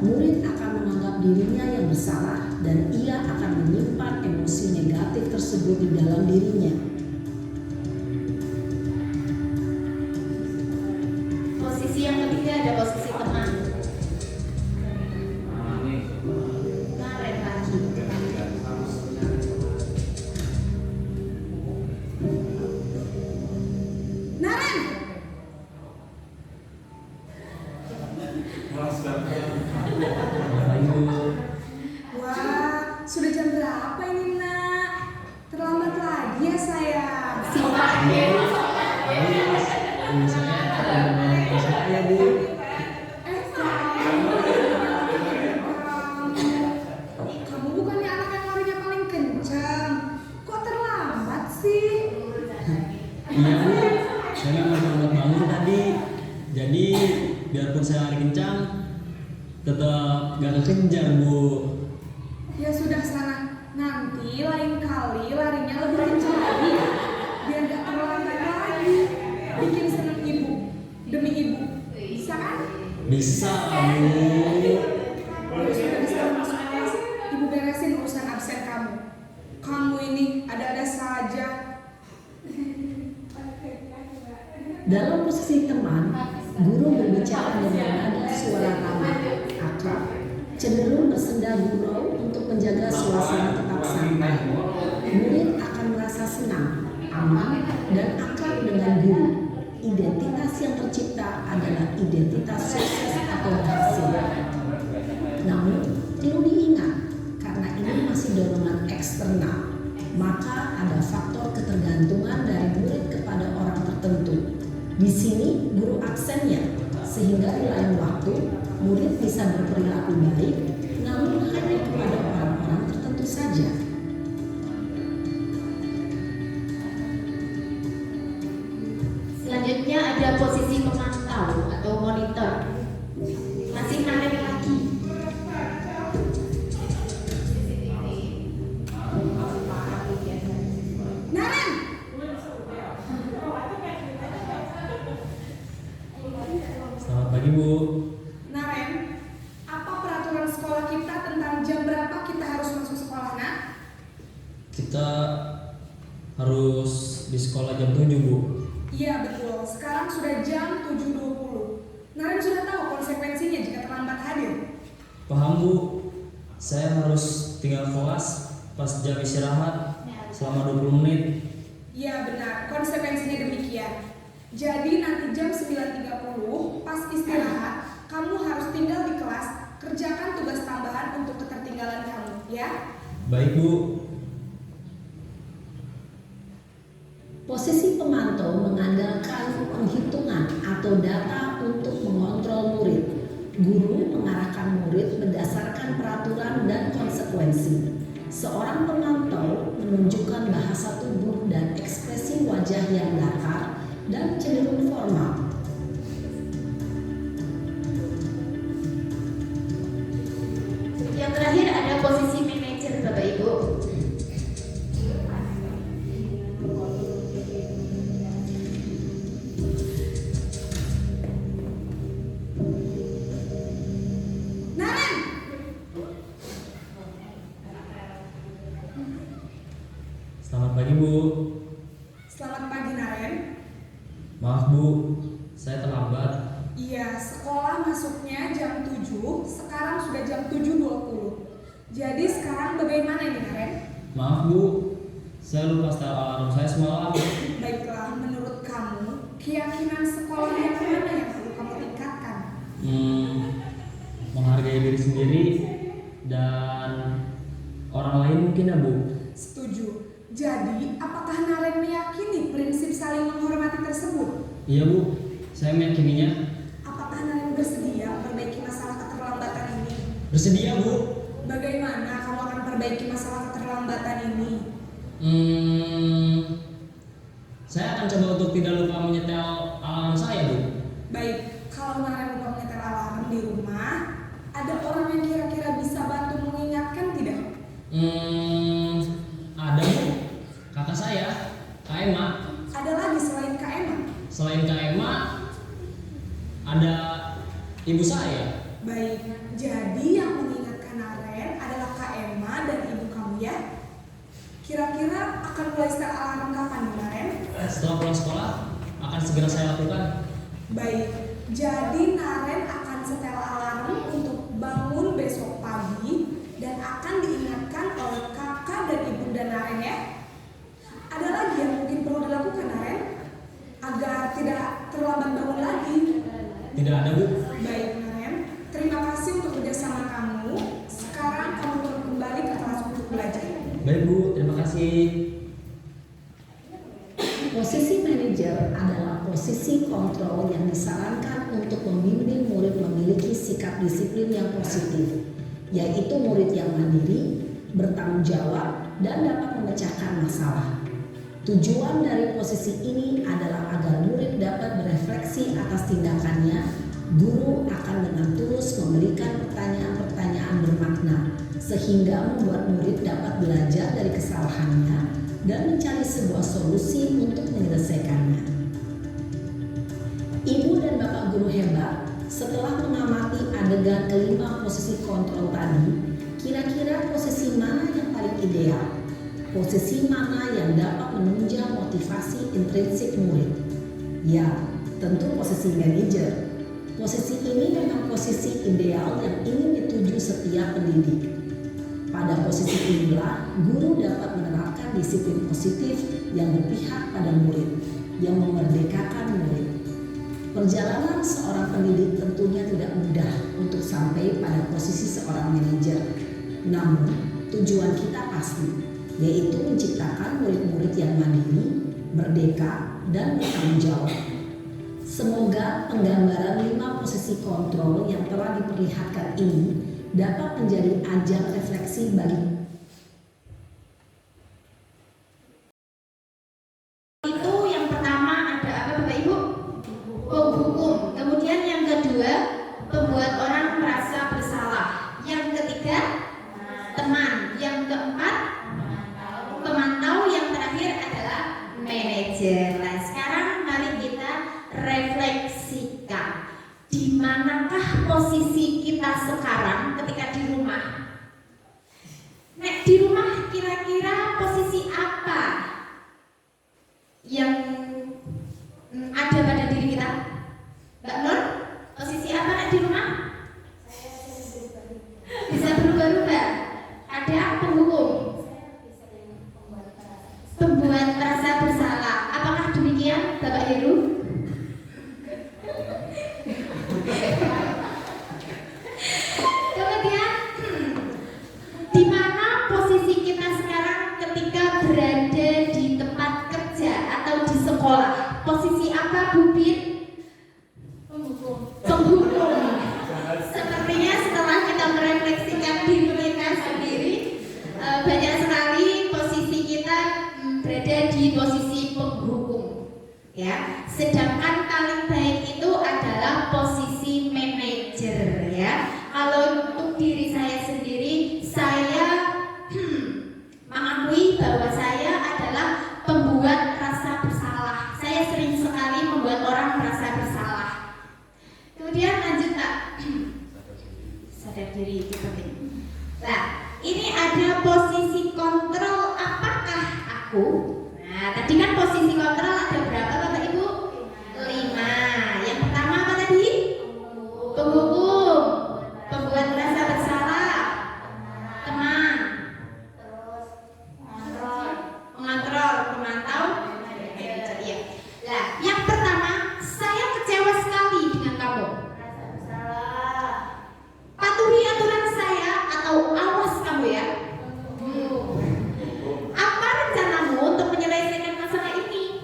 murid akan menganggap dirinya yang bersalah dan ia akan menyimpan emosi negatif tersebut di dalam dirinya. Posisi yang ketiga ada posisi teman. Naren lagi. Naren, Selamat pagi Bu. wah, sudah jam berapa ini, nak? Terlambat lagi ya, sayang. Saya Bu. Kamu bukannya anak yang larinya paling kencang. Kok terlambat sih? Iya Bu. Saya memang terlambat bangun tadi. Jadi biarpun saya lari kencang tetap gak kekejar Bu. Ya sudah sana, nanti lain kali larinya lebih kencang lagi ya, biar gak terlambat lagi. Bikin seneng ibu, demi ibu, bisa kan? Bisa Bu. Ya sudah sekarang masuk kelas, ibu beresin urusan absen kamu. Kamu ini ada-ada saja. Dalam posisi teman, guru berbicara dengan nada suara ramah, akrab, cenderung bersenda gurau untuk menjaga suasana tetap santai. Murid akan merasa senang, aman, dan akrab dengan guru. Identitas yang tercipta adalah identitas sukses atau berhasil. Namun, perlu diingat, karena ini masih dorongan eksternal, maka ada faktor ketergantungan dari murid kepada orang tertentu. Di sini guru aksennya, sehingga di lain waktu murid bisa berperilaku baik, namun hanya kepada orang-orang tertentu saja. Selanjutnya ada posisi pemantau atau monitor. Masih Naren lagi. Naren, Selamat pagi Bu. Naren, apa peraturan sekolah kita tentang jam berapa kita harus masuk sekolah, nak? Kita harus di sekolah jam 7 Bu. Iya betul, sekarang sudah jam 7.20. Naren sudah tahu konsekuensinya jika terlambat hadir. Paham Bu. Saya harus tinggal kelas pas jam istirahat selama 20 menit. Iya benar, konsekuensinya demikian. Jadi nanti jam 9.30 pas istirahat, kamu harus tinggal di kelas, kerjakan tugas tambahan untuk ketertinggalan kamu, ya? Baik Bu. Posisi pemantau mengandalkan penghitungan atau data untuk mengontrol murid. Guru mengarahkan murid berdasarkan peraturan dan konsekuensi. Seorang pemantau menunjukkan bahasa tubuh dan ekspresi wajah yang datar dan cenderung formal. Yang terakhir ada posisi manajer Bapak Ibu. Naren, Selamat pagi Bu. selamat pagi Naren. Maaf Bu, saya terlambat. Iya, sekolah masuknya jam 7, sekarang sudah jam 7.20. Jadi sekarang bagaimana ini Naren? Maaf Bu, saya lupa setel alarm saya semalam. Baiklah, menurut kamu, keyakinan sekolah yang mana yang perlu kamu tingkatkan? Menghargai diri sendiri dan orang lain mungkin ya Bu. Setuju. Jadi, apakah Naren meyakini prinsip saling menghormati tersebut? Iya Bu, saya meyakininya. Apakah Naren bersedia memperbaiki masalah keterlambatan ini? Bersedia Bu. Bagaimana kamu akan perbaiki masalah keterlambatan ini? Saya akan coba untuk tidak lupa menyetel alarm saya Bu. Baik, kalau Naren lupa menyetel alarm di rumah, ada orang yang kira-kira bisa bantu mengingatkan tidak? Ada Bu, kakak saya, Kak Emma. Ada lagi selain Kak Emma? Selain Kak Emma, ada ibu saya. Baik, jadi yang mengingatkan Naren adalah Kak Emma dan ibu kamu ya? Kira-kira akan mulai setel alarm kapan nih Naren? Setelah pulang sekolah, akan segera saya lakukan. Baik, jadi Naren akan setel alarm untuk bangun besok pagi dan akan diingatkan oleh kakak dan ibunda Naren ya. Ada lagi yang mungkin perlu dilakukan Naren agar tidak terlambat bangun lagi? Tidak ada Bu. Baik Naren, terima kasih untuk kerjasama kamu. Sekarang kamu turun kembali ke kelas untuk belajar. Baik Bu, terima kasih. Posisi manajer adalah posisi kontrol yang disarankan untuk membimbing murid memiliki sikap disiplin yang positif, yaitu murid yang mandiri, bertanggung jawab, dan dapat memecahkan masalah. Tujuan dari posisi ini adalah agar murid dapat berefleksi atas tindakannya Guru akan dengan tulus memberikan pertanyaan-pertanyaan bermakna sehingga membuat murid dapat belajar dari kesalahannya dan mencari sebuah solusi untuk menyelesaikannya. Ibu dan Bapak guru hebat, setelah mengamati adegan kelima posisi kontrol tadi, kira-kira posisi mana yang paling ideal? Posisi mana yang dapat menunjang motivasi intrinsik murid? Ya, tentu posisi manajer. Posisi ini memang posisi ideal yang ingin dituju setiap pendidik. Pada posisi inilah, guru dapat menerapkan disiplin positif yang berpihak pada murid, yang memerdekakan murid. Perjalanan seorang pendidik tentunya tidak mudah untuk sampai pada posisi seorang manajer. Namun, tujuan kita pasti, yaitu menciptakan murid-murid yang mandiri, merdeka, dan bertanggung jawab. Semoga penggambaran 5 posisi kontrol yang telah diperlihatkan ini dapat menjadi ajang refleksi bagi itu. Yang pertama ada apa Bapak Ibu? Penghukum. Kemudian yang kedua, membuat orang merasa bersalah. Yang ketiga, teman. Yang keempat, pemantau. Yang terakhir adalah manajer. Nah, sekarang mari kita refleksikan. Di manakah posisi kita sekarang ketika di rumah? Nek di rumah kira-kira posisi apa yang ada pada diri kita? Mbak Nur, posisi apa nek di rumah? Bisa berubah-ubah. Ada penghukum, pembuat merasa bersalah. Apakah demikian Bapak Heru? Kemudian, di mana posisi kita sekarang ketika berada di tempat kerja atau di sekolah? Posisi apa Bu Bin? Penghukum. Sepertinya setelah kita merefleksikan diri kita sendiri, banyak sekali posisi kita berada di posisi penghukum. Ya, sedangkan paling baik itu adalah posisi manajer, ya. Kalau untuk diri saya sendiri, saya mengakui bahwa saya adalah pembuat rasa bersalah. Saya sering sekali membuat orang merasa bersalah. Kemudian lanjut Pak, sadar diri itu penting. Nah, ini ada posisi kontrol. Apakah aku? Nah, tadi kan posisi kontrol ada berapa Bapak Ibu? 5. Yang pertama apa tadi? Penghukum, pembuat merasa bersalah, teman, pengontrol, pemantau, manajer. Ya. Nah, yang pertama, saya kecewa sekali dengan kamu. Patuhi aturan saya atau awas kamu ya. Apa rencanamu untuk menyelesaikan masalah ini?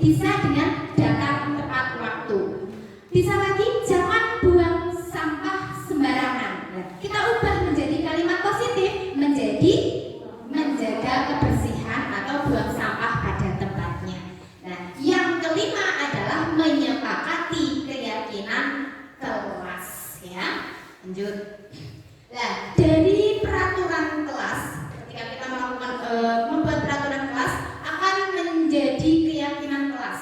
bisa dengan datang tepat waktu. Bisa lagi jangan buang sampah sembarangan. Nah, kita ubah menjadi kalimat positif, menjadi menjaga kebersihan atau buang sampah pada tempatnya. Nah, yang kelima adalah menyepakati keyakinan kelas, ya. Lanjut. Nah, dari peraturan kelas, ketika kita membuat peraturan kelas akan menjadi keyakinan kelas.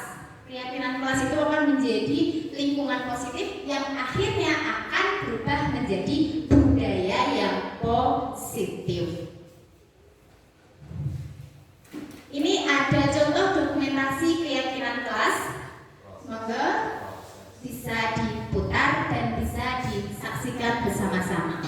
Keyakinan kelas itu akan menjadi lingkungan positif yang akhirnya akan berubah menjadi budaya yang positif. Ini ada contoh dokumentasi keyakinan kelas. Semoga bisa diputar dan bisa disaksikan bersama-sama.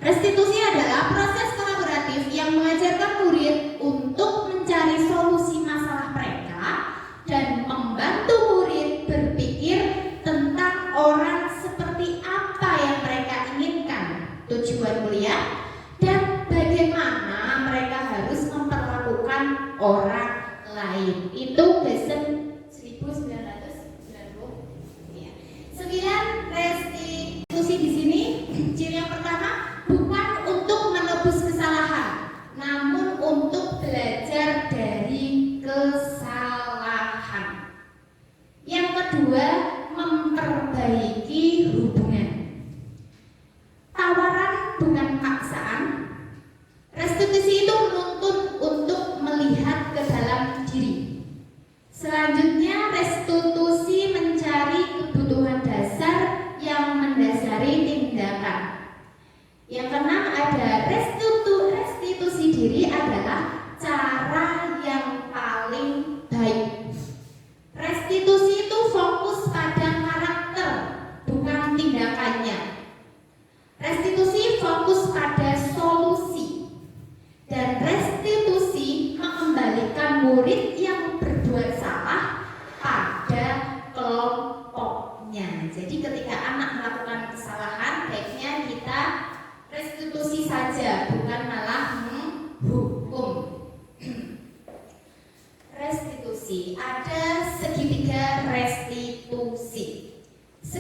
Restitusi adalah proses kolaboratif yang mengajarkan murid untuk mencari solusi masalah mereka dan membantu murid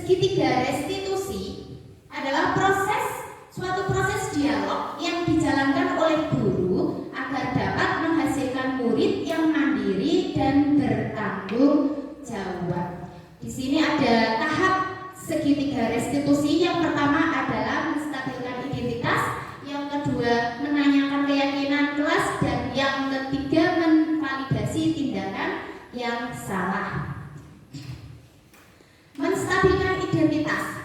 Segitiga restitusi adalah suatu proses dialog yang dijalankan oleh guru agar dapat menghasilkan murid yang mandiri dan bertanggung jawab. Di sini ada tahap segitiga restitusi. Yang pertama adalah menstabilkan identitas, yang kedua menanyakan keyakinan kelas, dan yang ketiga memvalidasi tindakan yang salah. Menstabilkan identitas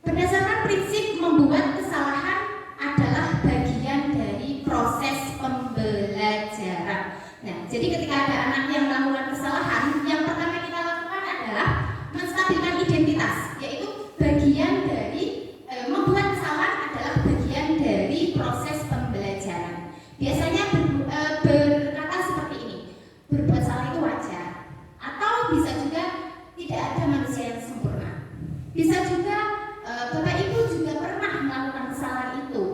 berdasarkan prinsip membuat kesalahan adalah bagian dari proses pembelajaran. Nah, jadi ketika ada anak yang melakukan kesalahan, yang pertama kita lakukan adalah menstabilkan identitas, yaitu bagian dari membuat kesalahan adalah bagian dari proses pembelajaran. Biasanya berkata seperti ini, berbuat salah itu wajar, atau bisa juga tidak ada manusia yang sempurna. Bisa juga Bapak Ibu juga pernah melakukan kesalahan itu,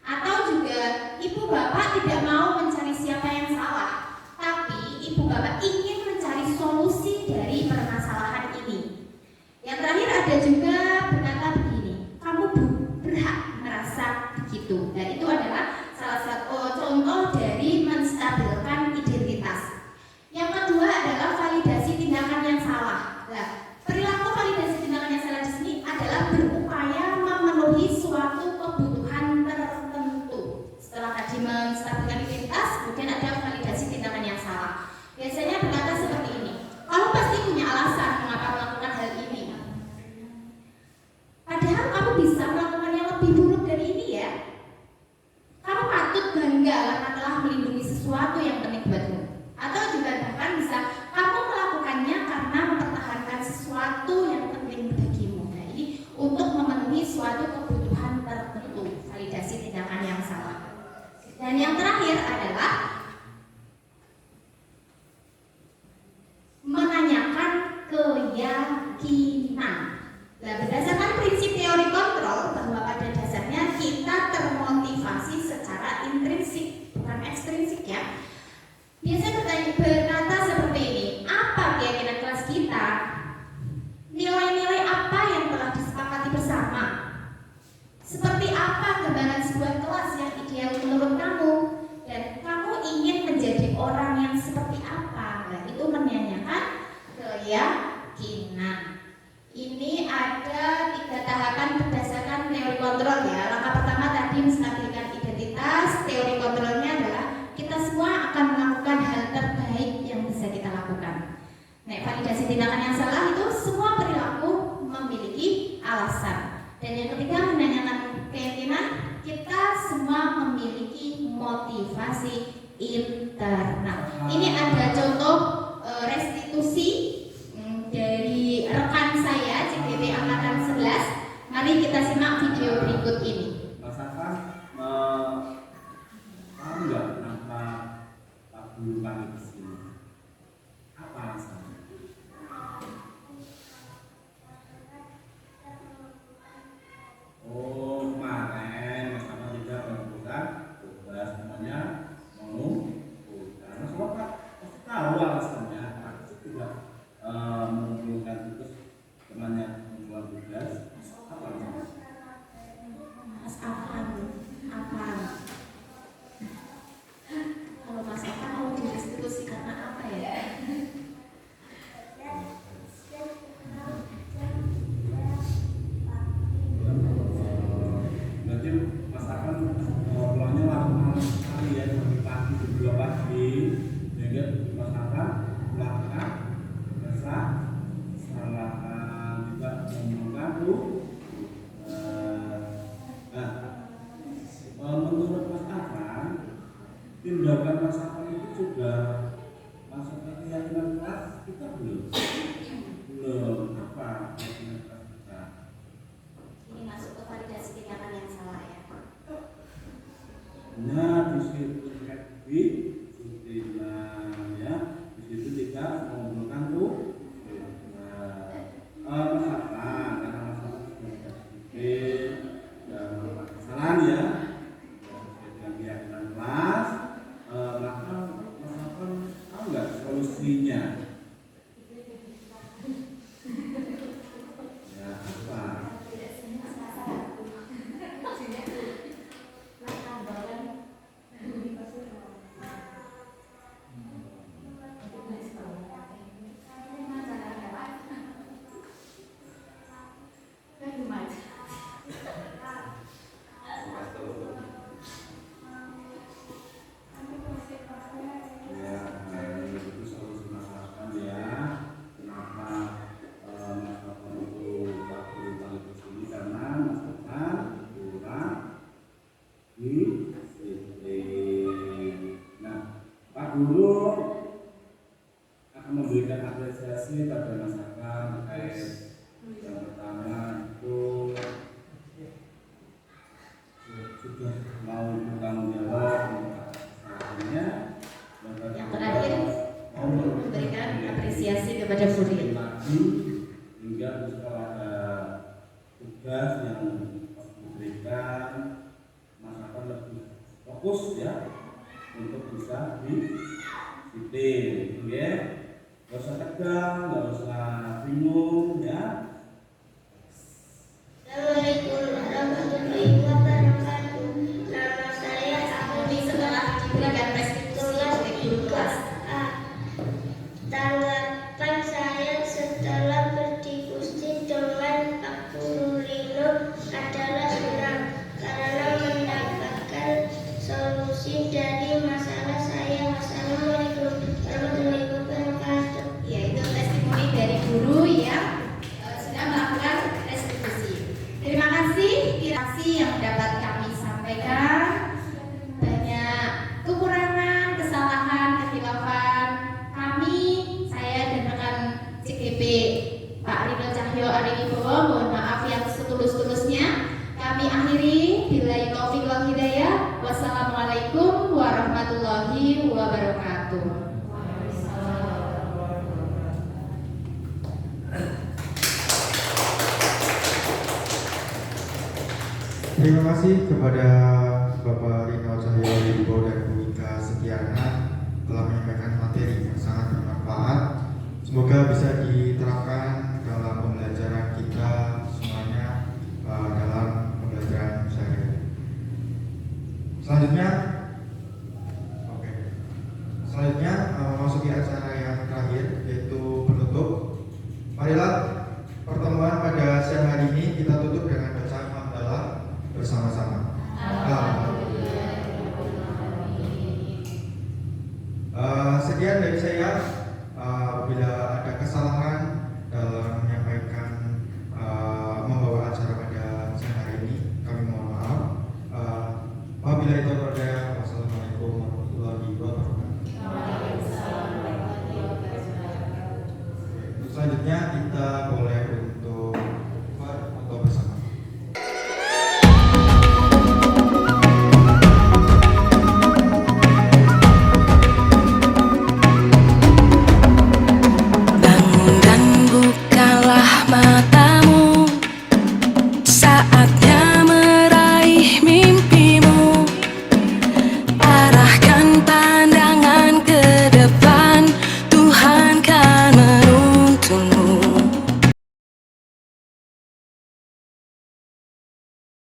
atau juga Ibu Bapak tidak mau mencari siapa yang salah, tapi Ibu Bapak ingin mencari solusi dari permasalahan ini. Yang terakhir ada juga berkata begini, kamu berhak merasa begitu. Dan itu adalah salah satu contoh dari menstabilkan identitas. Yang kedua adalah validasi tindakan yang salah. Nah, perilaku validasi tindakan yang salah di sini adalah berupaya memenuhi suatu kebutuhan tertentu. Setelah tadi menstabilkan identitas, kemudian ada validasi tindakan yang salah. Biasanya berkata seperti ini, kamu pasti punya alasan mengapa melakukan hal ini. Padahal kamu bisa melakukan yang lebih buruk dari ini ya. Kamu patut bangga karena telah melindungi sesuatu yang penting buatmu. Atau juga bahkan bisa kamu melakukannya karena mempertahankan sesuatu yang penting bagimu. Nah, ini untuk memenuhi suatu kebutuhan tertentu, validasi tindakan yang salah. Dan yang terakhir adalah menanyakan keyakinan. Nah, berdasarkan prinsip teori kontrol bahwa pada dasarnya kita termotivasi secara intrinsik, bukan ekstrinsik ya. Biasanya berkata seperti ini, apa keyakinan kelas kita? Nilai-nilai apa yang telah disepakati bersama? Seperti apa gambaran sebuah kelas yang ideal menurut kamu? Dan kamu ingin menjadi orang yang seperti apa? Nah, itu menanyakan keyakinan. Ini ada 3 tahapan berdasarkan teori kontrol ya. Langkah pertama tadi menstabilkan identitas. Teori kontrolnya adalah kita semua akan melakukan hal terbaik yang bisa kita lakukan. Nah, validasi tindakan yang salah itu semua perilaku memiliki alasan. Dan yang ketiga menanyakan keyakinan, kita semua memiliki motivasi internal. Ini ada contoh restitusi dari rekan saya CGP Angkatan 11. Mari kita simak video berikut ini. Mas Afan, tahu nggak kenapa Pak Guru panggil ke sini? Apa alasannya? Oh, kemarin Mas Afan tidak menentukan tugas namanya mengumpulkan. Mas Bapak pasti tahu alasannya. Pasti tidak mengumpulkan tugas namanya mengumpulkan tugas. Apa alasannya? Mas Afan, apa? Kalau Mas Afan mau direstitusi karena apa ya? Berarti Mas Afan pulangnya malam sekali ya, dari pagi jam 2 pagi. Sehingga Mas Afan melakukan kesalahan juga mengganggu. Menurut Mas Afan, tindakan Mas Afan itu sudah masuk ke keyakinan kelas kita belum? Belum. Apa keyakinan kelas kita? Ini masuk ke validasi tindakan yang salah ya. Nah, di situ di ya, di situ tidak mengumpulkan tuh. Mas Afan, karena Mas Afan sudah sedikit dan melakukan kesalahan ya. Keyakinan kelas, maka Mas Afan tahu nggak solusinya? guru akan memberikan apresiasi pada masyarakat terkait yang pertama itu sudah mau bertanggung jawab kesalahannya. Yang terakhir memberikan apresiasi kepada murid. Lagi hingga setelah ada tugas yang diberikan masyarakat lebih fokus ya untuk bisa disiplin, ya. Gak usah tegang, gak usah bingung, ya. Assalamualaikum warahmatullahi wabarakatuh. Nama saya Ini setelah diberikan restitusi oleh guru kelas. Tanggapan saya setelah berdiskusi dengan Pak Guru Rino adalah senang karena mendapatkan solusi dari masalah saya. Wassalamualaikum warahmatullahi wabarakatuh. Yaitu testimoni dari guru yang sudah melakukan restitusi. Terima kasih kirasi yang dapat kami sampaikan. Banyak kekurangan, kesalahan, kekhilafan kami, saya dan rekan CGP Pak Rino Cahyo Ariwibowo, mohon maaf yang setulus-tulusnya. Kami akhiri, billahi taufiq wal hidayah. Wassalamualaikum warahmatullahi wabarakatuh. Terima kasih kepada Bapak Rino Cahyo Ariwibowo dan Bu Ika Setiana telah menyampaikan materi yang sangat bermanfaat. Semoga bisa diterapkan dalam pembelajaran kita semuanya dalam pembelajaran sehari-hari. Selanjutnya, memasuki acara yang terakhir yaitu penutup. Marilah pertemuan pada siang hari ini kita tutup dengan bacaan hamdalah bersama-sama. Sekian dari saya. Apabila ada kesalahan dalam menyampaikan membawa acara pada siang hari ini, kami mohon maaf. Apabila itu ada, wassalamualaikum warahmatullahi wabarakatuh. Selanjutnya kita boleh